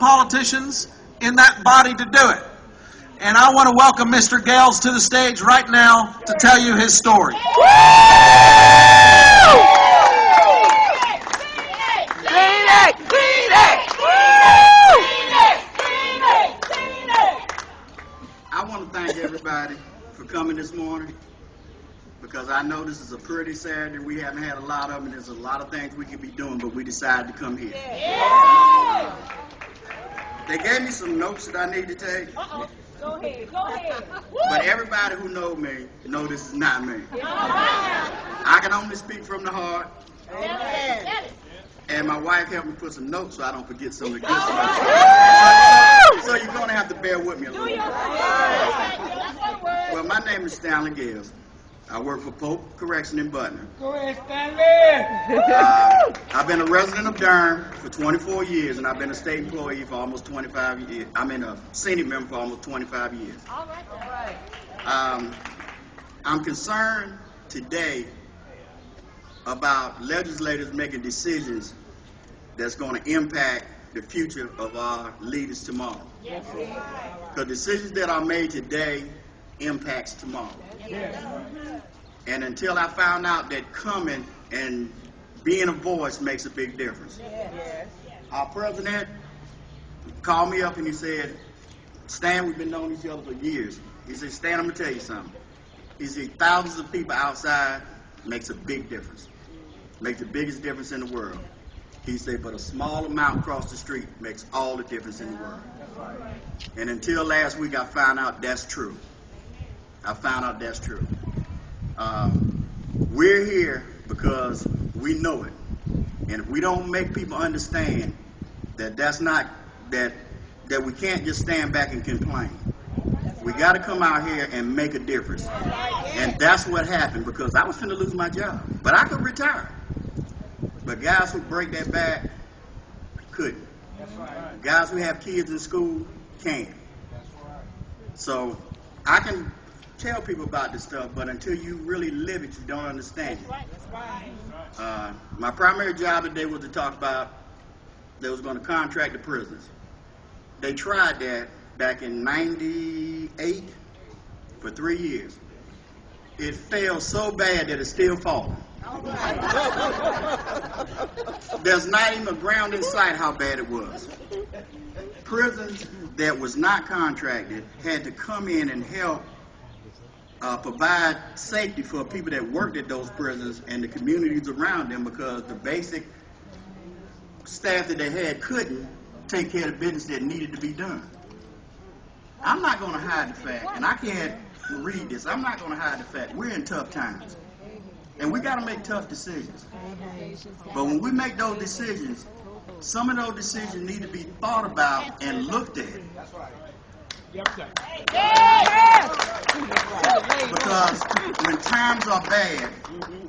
politicians in that body to do it. And I want to welcome Mr. Gales to the stage right now to tell you his story. I want to thank everybody for coming this morning, because I know this is a pretty Saturday. We haven't had a lot of them, and there's a lot of things we could be doing, but we decided to come here. They gave me some notes that I need to take. Go ahead, go ahead. But everybody who knows me know this is not me. I can only speak from the heart. And my wife helped me put some notes so I don't forget some of the good stuff. So you're going to have to bear with me a little bit. Well, my name is Stanley Gales. I work for Pope Correction in Butner. Go ahead, Stanley. I've been a resident of Durham for 24 years, and I've been a state employee for almost 25 years. I've been a senior member for almost 25 years. All right. I'm concerned today about legislators making decisions that's going to impact the future of our leaders tomorrow. Yes. Because decisions that are made today impacts tomorrow. Yes. And until I found out that coming and being a voice makes a big difference. Yes. Our president called me up and he said, Stan, we've been knowing each other for years. He said, Stan, I'm going to tell you something. He said, thousands of people outside makes a big difference. Makes the biggest difference in the world. He said, but a small amount across the street makes all the difference in the world. And until last week, I found out that's true. We're here because we know it. And if we don't make people understand that that we can't just stand back and complain. We got to come out here and make a difference. And that's what happened, because I was finna lose my job. But I could retire. But guys who break that back couldn't. Guys who have kids in school can't. So I can tell people about this stuff, but until you really live it, you don't understand it. My primary job today was to talk about they was going to contract the prisoners. They tried that back in '98 for 3 years. It failed so bad that it's still falling. There's not even a ground in sight how bad it was. Prisons that was not contracted had to come in and help provide safety for people that worked at those prisons and the communities around them, because the basic staff that they had couldn't take care of the business that needed to be done. I'm not going to hide the fact, and I can't read this, I'm not going to hide the fact we're in tough times. And we got to make tough decisions. But when we make those decisions, some of those decisions need to be thought about and looked at. Because when times are bad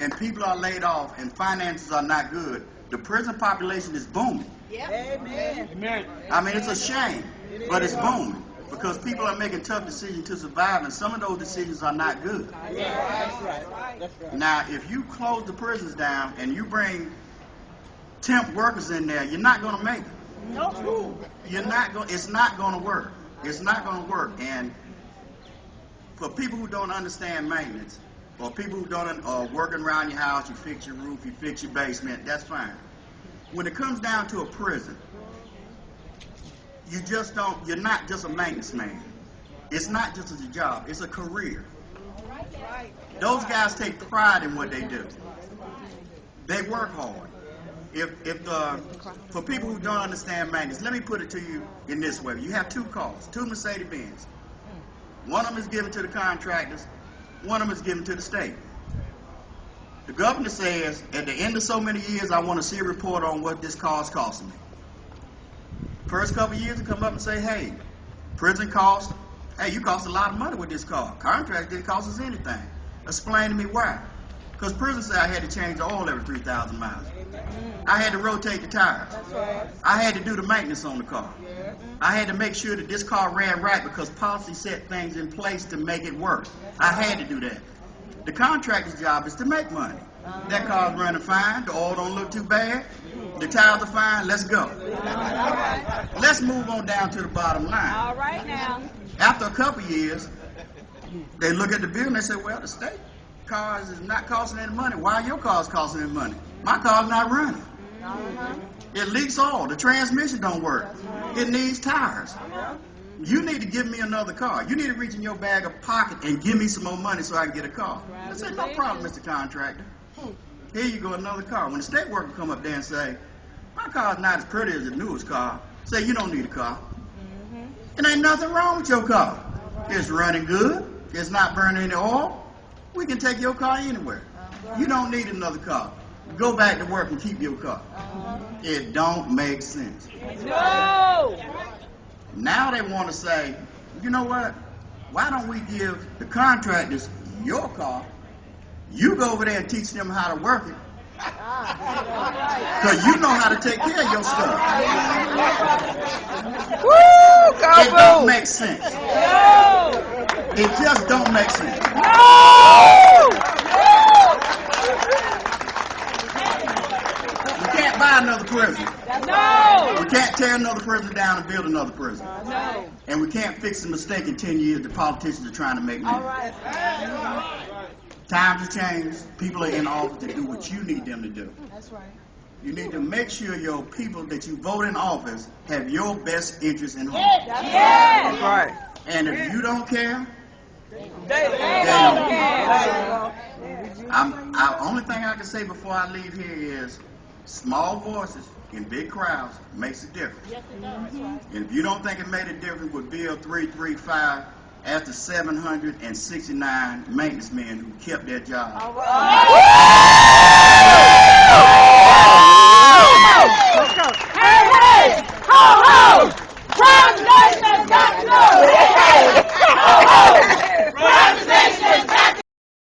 and people are laid off and finances are not good, the prison population is booming. Amen. I mean, it's a shame, but it's booming. Because people are making tough decisions to survive, and some of those decisions are not good. Now, if you close the prisons down and you bring temp workers in there, you're not going to make it. You're not going. It's not going to work. It's not going to work. And for people who don't understand maintenance, or people who don't working around your house, you fix your roof, you fix your basement, that's fine. When it comes down to a prison, you're not just a maintenance man. It's not just a job, it's a career. Those guys take pride in what they do. They work hard. For people who don't understand maintenance, let me put it to you in this way. You have two cars, two Mercedes-Benz. One of them is given to the contractors, one of them is given to the state. The governor says, at the end of so many years, I want to see a report on what this car's costing me. First couple of years, they come up and say, hey, prison cost, hey, you cost a lot of money with this car. Contract didn't cost us anything. Explain to me why. Because prison said I had to change the oil every 3,000 miles. I had to rotate the tires. I had to do the maintenance on the car. I had to make sure that this car ran right because policy set things in place to make it work. I had to do that. The contractor's job is to make money. That car's running fine. The oil don't look too bad. The tithes are fine. Let's go. Let's move on down to the bottom line. All right now. After a couple years, they look at the bill and they say, well, the state cars is not costing any money. Why are your cars costing any money? My car's not running. It leaks oil. The transmission don't work. It needs tires. You need to give me another car. You need to reach in your bag of pocket and give me some more money so I can get a car. I said, no problem, Mr. Contractor. Here you go, another car. When the state worker come up there and say, my car's not as pretty as the newest car, say, you don't need a car. It ain't nothing wrong with your car. It's running good. It's not burning any oil. We can take your car anywhere. You don't need another car. Go back to work and keep your car. It don't make sense. No. Now they want to say, you know what? Why don't we give the contractors your car? You go over there and teach them how to work it. Because you know how to take care of your stuff. Woo! It don't make sense. No. It just don't make sense. No. We can't buy another prison. No. We can't tear another prison down and build another prison. No. And we can't fix the mistake in 10 years the politicians are trying to make now. All right. Times have changed. People are in office to do what you need them to do. That's right. You need to make sure your people that you vote in office have your best interest in heart. Yes. That's right. And if you don't care, They don't care. only thing I can say before I leave here is small voices in big crowds makes a difference. And if you don't think it made a difference with Bill 335 after 769 maintenance men who kept their job. All right. Hey, hey! Ho, ho!